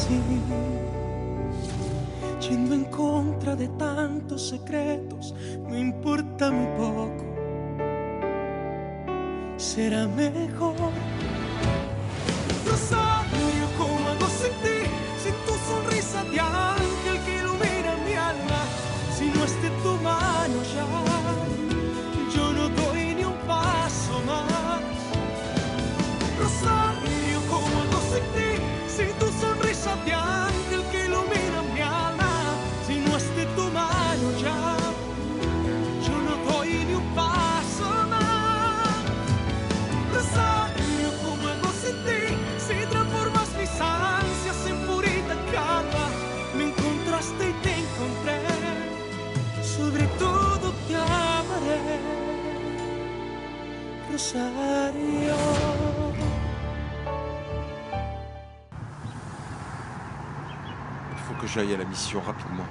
así, yendo en contra de tantos secretos, me importa muy poco. Será mejor. Rosario, ¿cómo hago sin ti? Sin tu sonrisa de ángel que ilumina mi alma. Si no es de tu mano ya, yo no doy ni un paso más. Rosario, ¿cómo hago sin ti? Sin tu sonrisa de ángel que ilumina mi alma. Si no es de tu mano ya, yo no doy ni un paso más. Rosario, ¿cómo hago sin ti? Si transformas mis ansias en purita calma. Me encontraste y te encontré. Sobre todo te amaré, Rosario. Il faut que j'aille à la mission rapidement.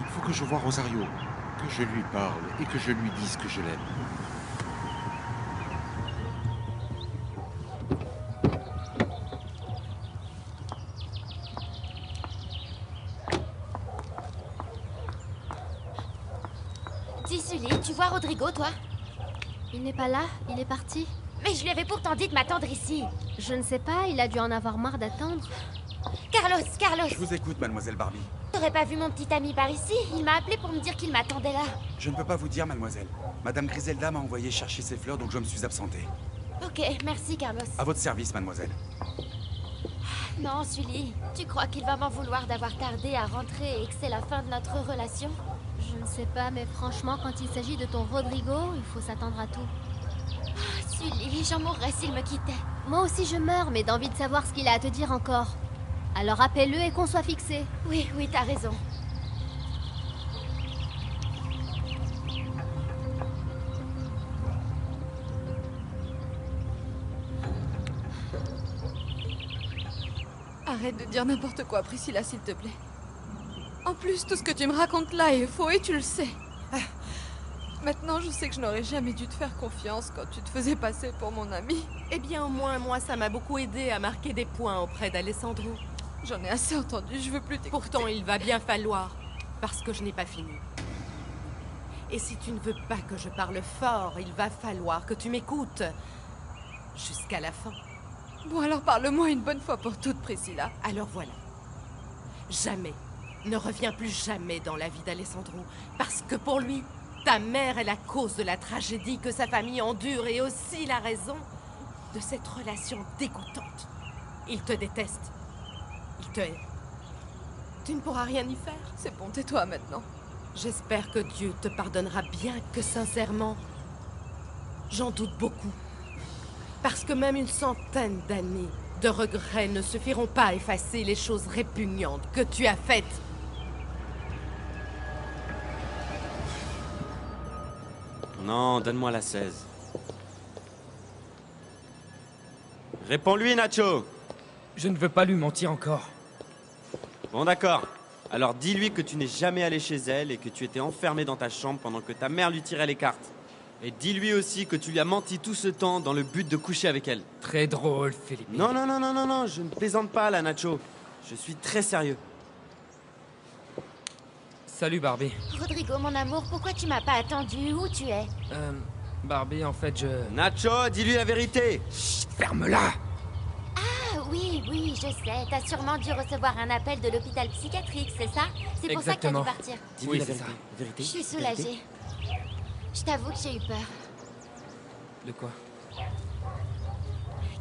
Il faut que je voie Rosario, que je lui parle et que je lui dise que je l'aime. Dis Sully, tu vois Rodrigo, toi? Il n'est pas là, il est parti. Mais je lui avais pourtant dit de m'attendre ici. Je ne sais pas, il a dû en avoir marre d'attendre. Carlos! Je vous écoute, mademoiselle Barbie. T'aurais pas vu mon petit ami par ici? Il m'a appelé pour me dire qu'il m'attendait là. Je ne peux pas vous dire, mademoiselle. Madame Griselda m'a envoyé chercher ses fleurs, donc je me suis absenté. Ok, merci Carlos. À votre service, mademoiselle. Non, Sully, tu crois qu'il va m'en vouloir d'avoir tardé à rentrer et que c'est la fin de notre relation? Je ne sais pas, mais franchement, quand il s'agit de ton Rodrigo, il faut s'attendre à tout. Sully, j'en mourrais s'il me quittait. Moi aussi je meurs, mais d'envie de savoir ce qu'il a à te dire encore. Alors appelle-le et qu'on soit fixé. Oui, t'as raison. Arrête de dire n'importe quoi, Priscilla, s'il te plaît. En plus, tout ce que tu me racontes là est faux et tu le sais. Maintenant, je sais que je n'aurais jamais dû te faire confiance quand tu te faisais passer pour mon ami. Eh bien, au moins, moi, ça m'a beaucoup aidé à marquer des points auprès d'Alessandro. J'en ai assez entendu, je veux plus t'écouter. Pourtant, il va bien falloir, parce que je n'ai pas fini. Et si tu ne veux pas que je parle fort, il va falloir que tu m'écoutes. Jusqu'à la fin. Bon, alors parle-moi une bonne fois pour toutes, Priscilla. Alors voilà. Jamais, ne reviens plus jamais dans la vie d'Alessandro, parce que pour lui, ta mère est la cause de la tragédie que sa famille endure et aussi la raison de cette relation dégoûtante. Il te déteste. Il te hait. Tu ne pourras rien y faire. C'est bon, tais-toi maintenant. J'espère que Dieu te pardonnera bien que sincèrement, j'en doute beaucoup. Parce que même une centaine d'années de regrets ne suffiront pas à effacer les choses répugnantes que tu as faites. Non, donne-moi la 16. Réponds-lui, Nacho! Je ne veux pas lui mentir encore. Bon, d'accord. Alors dis-lui que tu n'es jamais allé chez elle et que tu étais enfermé dans ta chambre pendant que ta mère lui tirait les cartes. Et dis-lui aussi que tu lui as menti tout ce temps dans le but de coucher avec elle. Très drôle, Philippe. Non, je ne plaisante pas là, Nacho. Je suis très sérieux. Salut, Barbie. Rodrigo, mon amour, pourquoi tu m'as pas attendu? Où tu es? Barbie, en fait, je... Nacho, dis-lui la vérité. Chut, ferme-la! Ah oui, je sais. T'as sûrement dû recevoir un appel de l'hôpital psychiatrique, c'est ça? C'est pour ça que t'as dû partir. Dis-lui la c'est vérité. ça. Vérité. Je suis soulagée. Je t'avoue que j'ai eu peur. De quoi?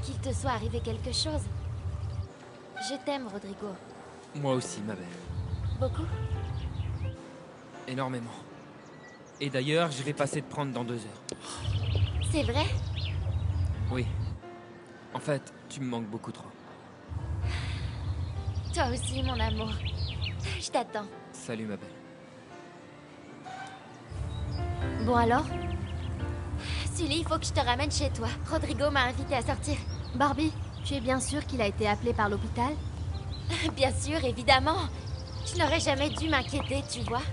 Qu'il te soit arrivé quelque chose. Je t'aime, Rodrigo. Moi aussi, ma belle. Beaucoup? Énormément. Et d'ailleurs, je vais passer te prendre dans 2 heures. C'est vrai? Oui. En fait, tu me manques beaucoup trop. Toi aussi, mon amour. Je t'attends. Salut, ma belle. Bon alors? Sully, il faut que je te ramène chez toi. Rodrigo m'a invité à sortir. Barbie, tu es bien sûre qu'il a été appelé par l'hôpital? Bien sûr, évidemment. Je n'aurais jamais dû m'inquiéter, tu vois.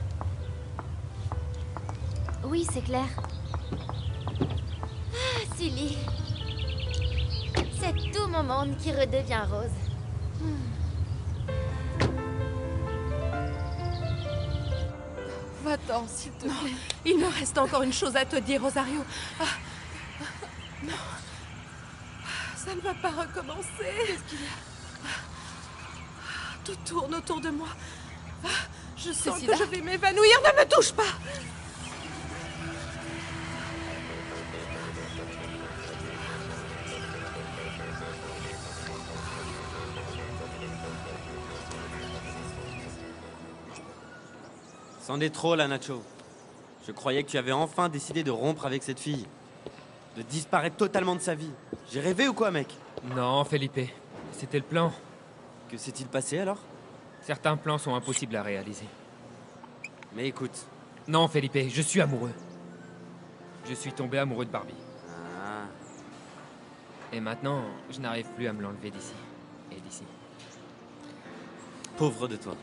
Oui, c'est clair. Ah, Sully. C'est tout mon monde qui redevient rose. Va-t'en, s'il te plaît. Il me reste encore une chose à te dire, Rosario. Non. Ça ne va pas recommencer. Qu'est-ce qu'il y a? Tout tourne autour de moi. Je sens Cécilia. que je vais m'évanouir. Ne me touche pas. C'en est trop, là, Nacho. Je croyais que tu avais enfin décidé de rompre avec cette fille. De disparaître totalement de sa vie. J'ai rêvé ou quoi, mec? Non, Felipe. C'était le plan. Que s'est-il passé, alors? Certains plans sont impossibles à réaliser. Mais écoute... Non, Felipe, je suis amoureux. Je suis tombé amoureux de Barbie. Ah... Et maintenant, je n'arrive plus à me l'enlever d'ici. Et d'ici. Pauvre de toi.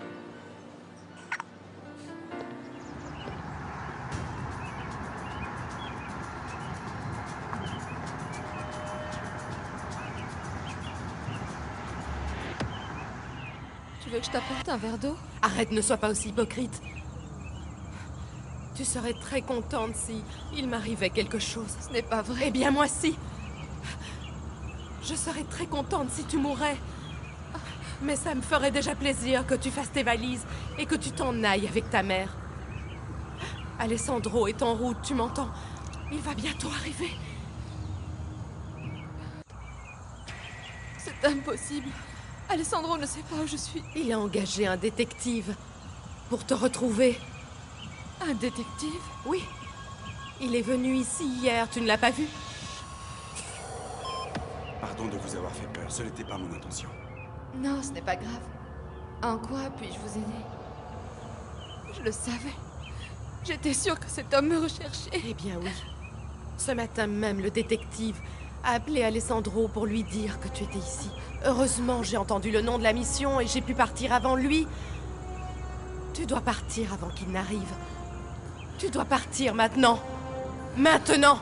Tu veux que je t'apporte un verre d'eau? Arrête, ne sois pas aussi hypocrite. Tu serais très contente si il m'arrivait quelque chose. Ce n'est pas vrai. Eh bien, moi si. Je serais très contente si tu mourais. Mais ça me ferait déjà plaisir que tu fasses tes valises et que tu t'en ailles avec ta mère. Alessandro est en route, tu m'entends? Il va bientôt arriver. C'est impossible. Alessandro ne sait pas où je suis. Il a engagé un détective pour te retrouver. Un détective? Oui. Il est venu ici hier, tu ne l'as pas vu? Pardon de vous avoir fait peur, ce n'était pas mon intention. Non, ce n'est pas grave. En quoi puis-je vous aider? Je le savais. J'étais sûre que cet homme me recherchait. Eh bien oui. Ce matin même, le détective a appelé Alessandro pour lui dire que tu étais ici. Heureusement, j'ai entendu le nom de la mission et j'ai pu partir avant lui. Tu dois partir avant qu'il n'arrive. Tu dois partir maintenant. Maintenant!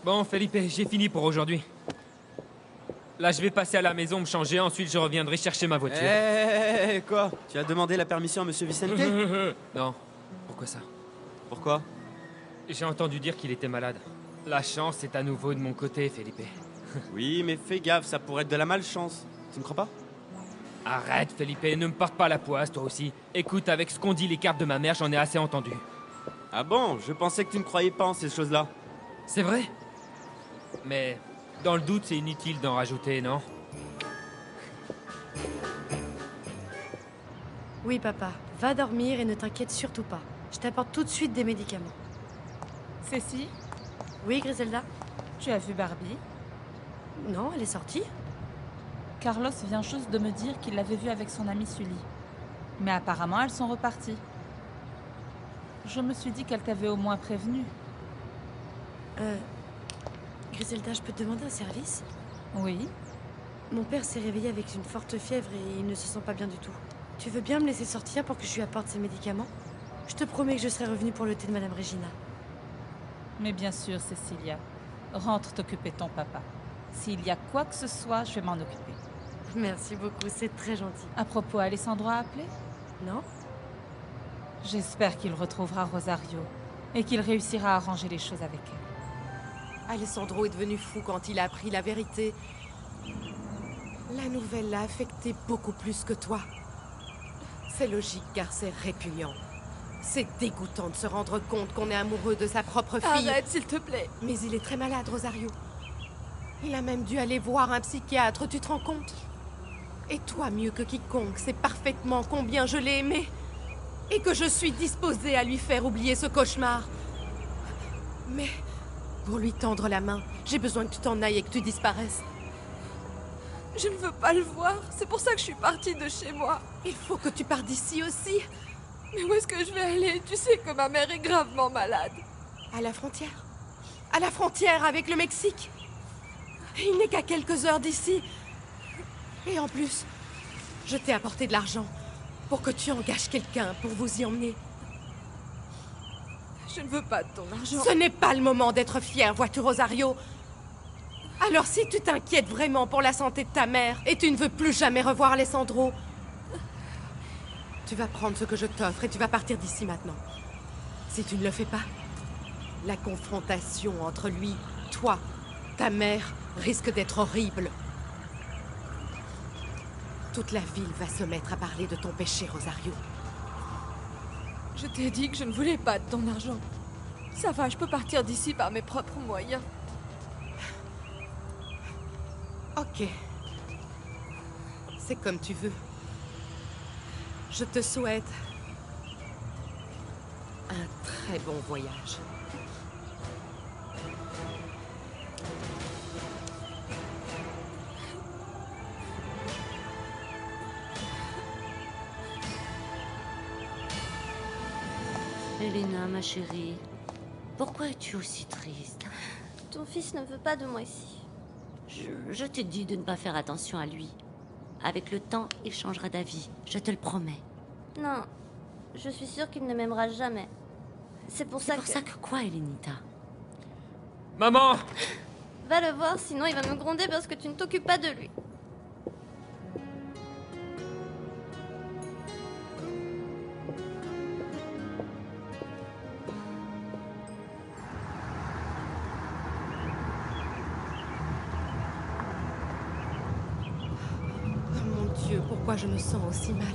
Bon, Felipe, j'ai fini pour aujourd'hui. Là, je vais passer à la maison me changer, ensuite je reviendrai chercher ma voiture. Quoi? Tu as demandé la permission à Monsieur Vicente? Non. Pourquoi ça? Pourquoi? J'ai entendu dire qu'il était malade. La chance est à nouveau de mon côté, Felipe. Oui, mais fais gaffe, ça pourrait être de la malchance. Tu ne crois pas? Arrête, Felipe, ne me porte pas la poisse, toi aussi. Écoute, avec ce qu'ont dit les cartes de ma mère, j'en ai assez entendu. Ah bon? Je pensais que tu ne croyais pas en ces choses-là. C'est vrai. Mais dans le doute, c'est inutile d'en rajouter, non? Oui, papa. Va dormir et ne t'inquiète surtout pas. Je t'apporte tout de suite des médicaments. Cécile, Oui, Griselda? tu as vu Barbie? Non, elle est sortie. Carlos vient juste de me dire qu'il l'avait vue avec son amie Sully. Mais apparemment, elles sont reparties. Je me suis dit qu'elle t'avait au moins prévenu. Griselda, je peux te demander un service? Oui. Mon père s'est réveillé avec une forte fièvre et il ne se sent pas bien du tout. Tu veux bien me laisser sortir pour que je lui apporte ses médicaments? Je te promets que je serai revenue pour le thé de Madame Regina. Mais bien sûr, Cecilia. Rentre t'occuper de ton papa. S'il y a quoi que ce soit, je vais m'en occuper. Merci beaucoup, c'est très gentil. À propos, Alessandro a appelé? Non? J'espère qu'il retrouvera Rosario et qu'il réussira à arranger les choses avec elle. Alessandro est devenu fou quand il a appris la vérité. La nouvelle l'a affecté beaucoup plus que toi. C'est logique car c'est répugnant. C'est dégoûtant de se rendre compte qu'on est amoureux de sa propre fille. Arrête, s'il te plaît. Mais il est très malade, Rosario. Il a même dû aller voir un psychiatre, tu te rends compte? Et toi, mieux que quiconque, sais parfaitement combien je l'ai aimé. Et que je suis disposée à lui faire oublier ce cauchemar. Mais, pour lui tendre la main, j'ai besoin que tu t'en ailles et que tu disparaisses. Je ne veux pas le voir. C'est pour ça que je suis partie de chez moi. Il faut que tu partes d'ici aussi. Mais où est-ce que je vais aller? Tu sais que ma mère est gravement malade. À la frontière. À la frontière avec le Mexique. Il n'est qu'à quelques heures d'ici. Et en plus, je t'ai apporté de l'argent pour que tu engages quelqu'un pour vous y emmener. Je ne veux pas de ton argent. Ce n'est pas le moment d'être fier, vois-tu, Rosario. Alors si tu t'inquiètes vraiment pour la santé de ta mère et tu ne veux plus jamais revoir Alessandro, Tu vas prendre ce que je t'offre et tu vas partir d'ici maintenant. Si tu ne le fais pas, la confrontation entre lui, toi, ta mère, risque d'être horrible. Toute la ville va se mettre à parler de ton péché, Rosario. Je t'ai dit que je ne voulais pas de ton argent. Ça va, je peux partir d'ici par mes propres moyens. Ok. C'est comme tu veux. Je te souhaite un très bon voyage. Elena, ma chérie, pourquoi es-tu aussi triste? Ton fils ne veut pas de moi ici. Je te dis de ne pas faire attention à lui. Avec le temps, il changera d'avis, je te le promets. Non, je suis sûre qu'il ne m'aimera jamais. C'est pour ça que quoi, Elenita? Maman! Va le voir, sinon il va me gronder parce que tu ne t'occupes pas de lui. Pourquoi je me sens aussi mal?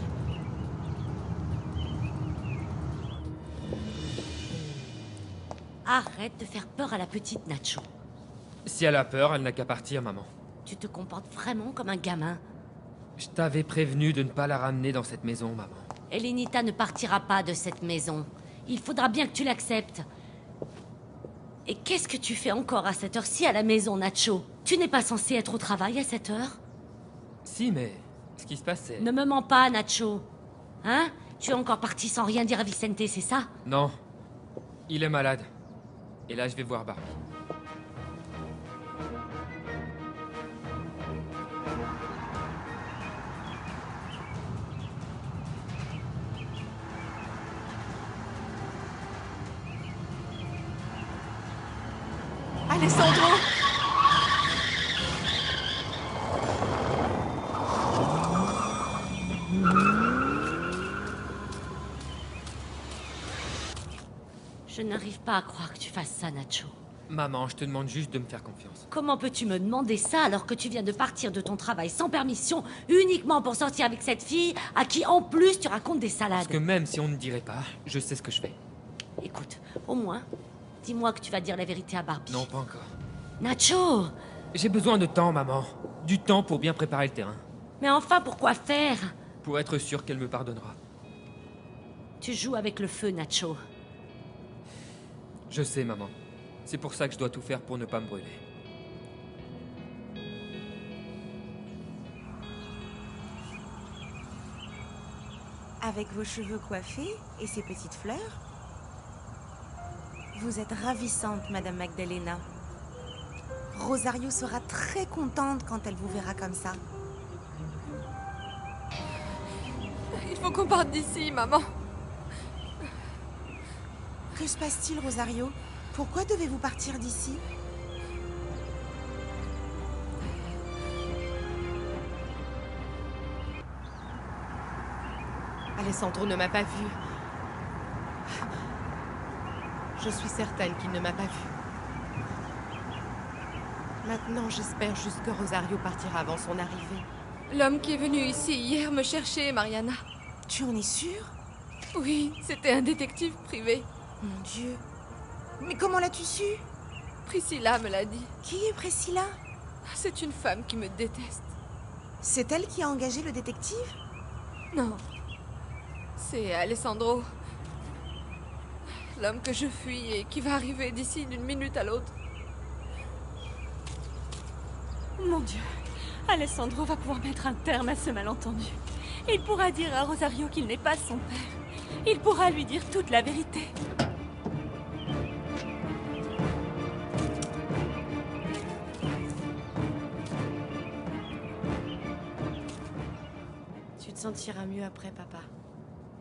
Arrête de faire peur à la petite Nacho. Si elle a peur, elle n'a qu'à partir, maman. Tu te comportes vraiment comme un gamin. Je t'avais prévenu de ne pas la ramener dans cette maison, maman. Elenita ne partira pas de cette maison. Il faudra bien que tu l'acceptes. Et qu'est-ce que tu fais encore à cette heure-ci à la maison, Nacho? Tu n'es pas censé être au travail à cette heure? Si, mais ce qui se passe, c'est... Ne me mens pas, Nacho. Hein? Tu es encore parti sans rien dire à Vicente, c'est ça? Non. Il est malade. Et là, je vais voir Barbie. Alessandro! Je n'arrive pas à croire que tu fasses ça, Nacho. Maman, je te demande juste de me faire confiance. Comment peux-tu me demander ça alors que tu viens de partir de ton travail sans permission, uniquement pour sortir avec cette fille, à qui en plus tu racontes des salades? Parce que même si on ne dirait pas, je sais ce que je fais. Écoute, au moins, dis-moi que tu vas dire la vérité à Barbie. Non, pas encore. Nacho! J'ai besoin de temps, maman. Du temps pour bien préparer le terrain. Mais enfin, pourquoi faire? Pour être sûr qu'elle me pardonnera. Tu joues avec le feu, Nacho. Je sais, maman. C'est pour ça que je dois tout faire pour ne pas me brûler. Avec vos cheveux coiffés et ces petites fleurs, vous êtes ravissante, Madame Magdalena. Rosario sera très contente quand elle vous verra comme ça. Il faut qu'on parte d'ici, maman. Que se passe-t-il, Rosario? Pourquoi devez-vous partir d'ici? Alessandro ne m'a pas vue. Je suis certaine qu'il ne m'a pas vue. Maintenant, j'espère juste que Rosario partira avant son arrivée. L'homme qui est venu ici hier me chercher, Mariana. Tu en es sûre? Oui, c'était un détective privé. Mon Dieu. Mais comment l'as-tu su? Priscilla me l'a dit. Qui est Priscilla? C'est une femme qui me déteste. C'est elle qui a engagé le détective? Non. C'est Alessandro. L'homme que je fuis et qui va arriver d'ici d'une minute à l'autre. Mon Dieu, Alessandro va pouvoir mettre un terme à ce malentendu. Il pourra dire à Rosario qu'il n'est pas son père. Il pourra lui dire toute la vérité. Tu te sentiras mieux après, papa.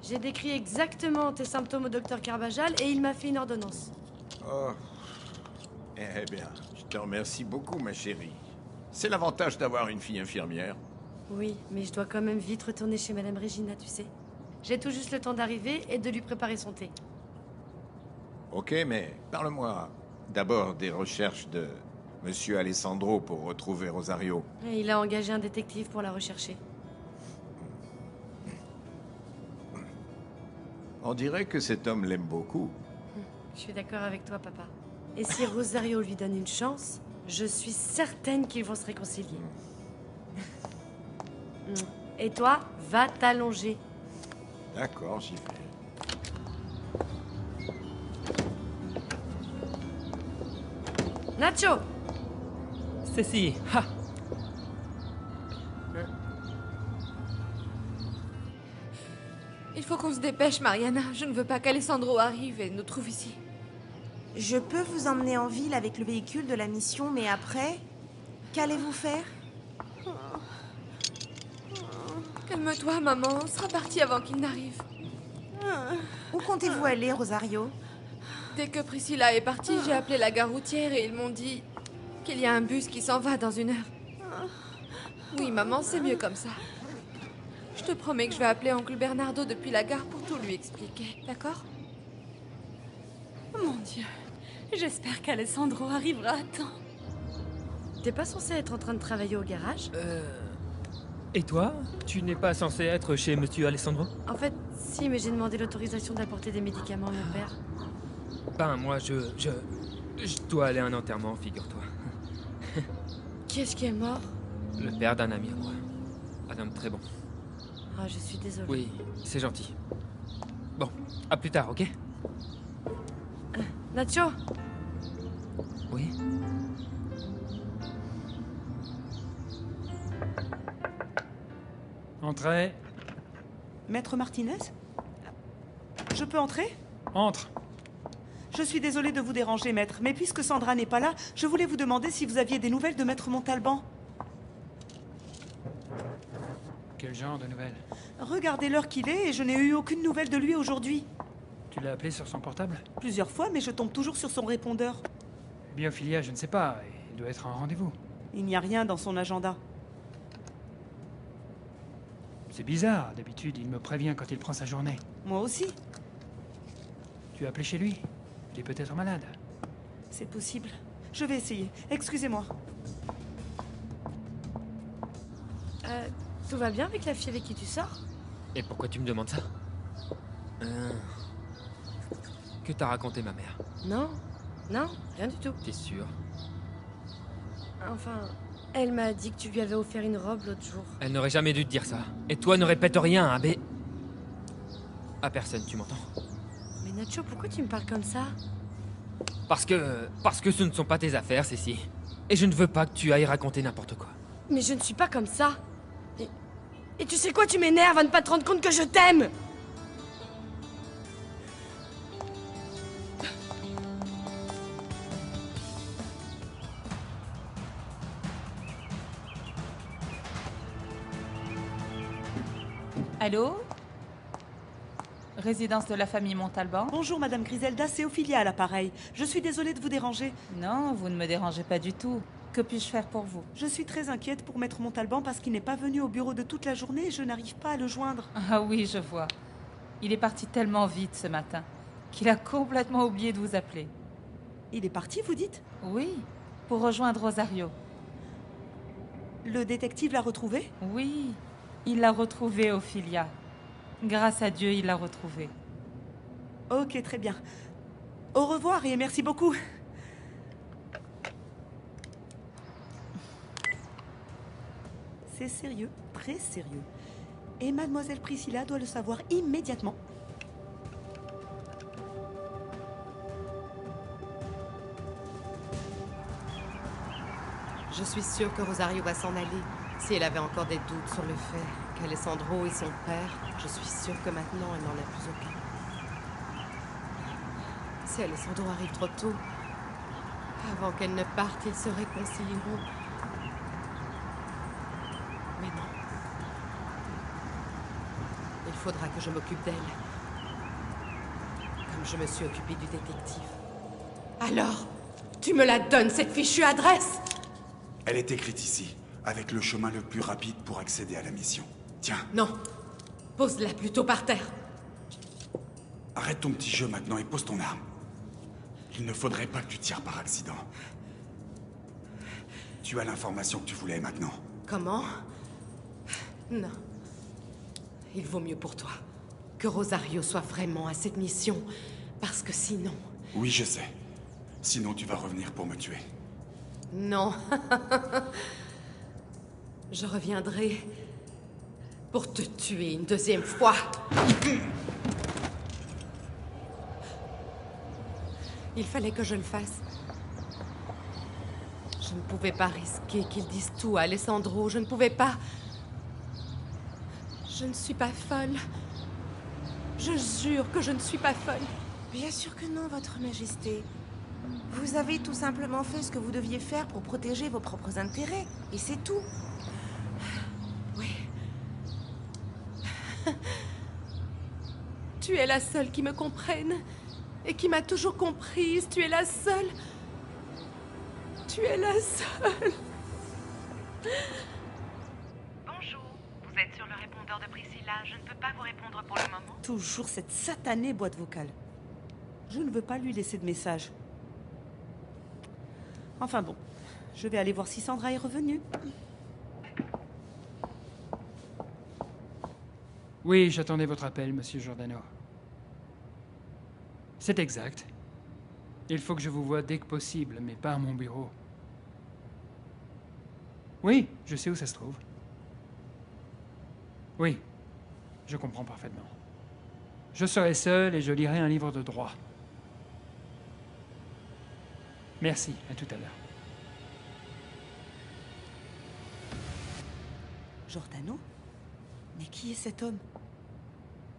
J'ai décrit exactement tes symptômes au docteur Carbajal et il m'a fait une ordonnance. Oh. Eh bien, je te remercie beaucoup, ma chérie. C'est l'avantage d'avoir une fille infirmière. Oui, mais je dois quand même vite retourner chez Madame Regina, tu sais. J'ai tout juste le temps d'arriver et de lui préparer son thé. Ok, mais parle-moi d'abord des recherches de Monsieur Alessandro pour retrouver Rosario. Et il a engagé un détective pour la rechercher. On dirait que cet homme l'aime beaucoup. Je suis d'accord avec toi, papa. Et si Rosario lui donne une chance, je suis certaine qu'ils vont se réconcilier. Et toi, va t'allonger. D'accord, j'y vais. Nacho! Ceci, ha! Il faut qu'on se dépêche, Mariana. Je ne veux pas qu'Alessandro arrive et nous trouve ici. Je peux vous emmener en ville avec le véhicule de la mission, mais après, qu'allez-vous faire? Calme-toi, maman. On sera parti avant qu'il n'arrive. Où comptez-vous aller, Rosario? Dès que Priscilla est partie, j'ai appelé la gare routière et ils m'ont dit qu'il y a un bus qui s'en va dans 1 heure. Oui, maman, c'est mieux comme ça. Je te promets que je vais appeler oncle Bernardo depuis la gare pour tout lui expliquer, d'accord? Mon Dieu, j'espère qu'Alessandro arrivera à temps. T'es pas censé être en train de travailler au garage? Et toi? Tu n'es pas censé être chez Monsieur Alessandro? En fait, si, mais j'ai demandé l'autorisation d'apporter des médicaments à mon père. Ben, moi, je dois aller à un enterrement, figure-toi. Qui est-ce qui est mort? Le père d'un ami à moi. Un homme très bon. Ah, je suis désolée. Oui, c'est gentil. Bon, à plus tard, ok? Nacho! Oui? Entrez. Maître Martinez? Je peux entrer? Entre. Je suis désolée de vous déranger, maître, mais puisque Sandra n'est pas là, je voulais vous demander si vous aviez des nouvelles de maître Montalban. Quel genre de nouvelles? Regardez l'heure qu'il est et je n'ai eu aucune nouvelle de lui aujourd'hui. Tu l'as appelé sur son portable? Plusieurs fois, mais je tombe toujours sur son répondeur. Biophilia, je ne sais pas. Il doit être en rendez-vous. Il n'y a rien dans son agenda. C'est bizarre. D'habitude, il me prévient quand il prend sa journée. Moi aussi. Tu as appelé chez lui? Il est peut-être malade. C'est possible. Je vais essayer. Excusez-moi. Tout va bien avec la fille avec qui tu sors? Et pourquoi tu me demandes ça? Que t'a raconté ma mère? Non, non, rien du tout. T'es sûr? Enfin, elle m'a dit que tu lui avais offert une robe l'autre jour. Elle n'aurait jamais dû te dire ça. Et toi, ne répète rien, hein, mais... À personne, tu m'entends? Mais Nacho, pourquoi tu me parles comme ça? Parce que ce ne sont pas tes affaires, Cécile. Et je ne veux pas que tu ailles raconter n'importe quoi. Mais je ne suis pas comme ça. Et tu sais quoi, tu m'énerves à ne pas te rendre compte que je t'aime! Allô? Résidence de la famille Montalban? Bonjour, Madame Griselda, c'est Ophelia à l'appareil. Je suis désolée de vous déranger. Non, vous ne me dérangez pas du tout. Que puis-je faire pour vous? Je suis très inquiète pour Maître Montalban parce qu'il n'est pas venu au bureau de toute la journée et je n'arrive pas à le joindre. Ah oui, je vois. Il est parti tellement vite ce matin qu'il a complètement oublié de vous appeler. Il est parti, vous dites? Oui, pour rejoindre Rosario. Le détective l'a retrouvé? Oui, il l'a retrouvé, Ophelia. Grâce à Dieu, il l'a retrouvé. Ok, très bien. Au revoir et merci beaucoup. C'est sérieux, très sérieux. Et mademoiselle Priscilla doit le savoir immédiatement. Je suis sûre que Rosario va s'en aller. Si elle avait encore des doutes sur le fait qu'Alessandro est son père, je suis sûre que maintenant elle n'en a plus aucun. Si Alessandro arrive trop tôt, avant qu'elle ne parte, ils se réconcilieront. Mais non. Il faudra que je m'occupe d'elle. Comme je me suis occupée du détective. Alors, tu me la donnes, cette fichue adresse? Elle est écrite ici, avec le chemin le plus rapide pour accéder à la mission. Tiens. Non. Pose-la plutôt par terre. Arrête ton petit jeu maintenant et pose ton arme. Il ne faudrait pas que tu tires par accident. Tu as l'information que tu voulais maintenant. Comment? Non. Il vaut mieux pour toi que Rosario soit vraiment à cette mission, parce que sinon... Oui, je sais. Sinon, tu vas revenir pour me tuer. Non. Je reviendrai pour te tuer une deuxième fois. Il fallait que je le fasse. Je ne pouvais pas risquer qu'ils disent tout à Alessandro. Je ne pouvais pas. Je ne suis pas folle. Je jure que je ne suis pas folle. Bien sûr que non, Votre Majesté. Vous avez tout simplement fait ce que vous deviez faire pour protéger vos propres intérêts. Et c'est tout. Oui. Tu es la seule qui me comprenne. Et qui m'a toujours comprise. Tu es la seule. Tu es la seule. Bonjour, vous êtes sur le répondeur de Priscilla. Je ne peux pas vous répondre pour le moment. Toujours cette satanée boîte vocale. Je ne veux pas lui laisser de message. Enfin bon, je vais aller voir si Sandra est revenue. Oui, j'attendais votre appel, monsieur Giordano. C'est exact. Il faut que je vous voie dès que possible, mais pas à mon bureau. Oui, je sais où ça se trouve. Oui, je comprends parfaitement. Je serai seul et je lirai un livre de droit. Merci, à tout à l'heure. Giordano? Mais qui est cet homme?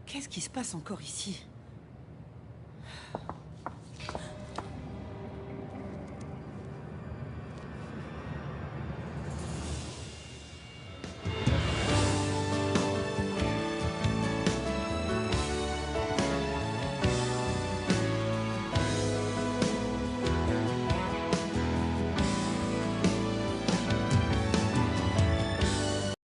Qu'est-ce qui se passe encore ici?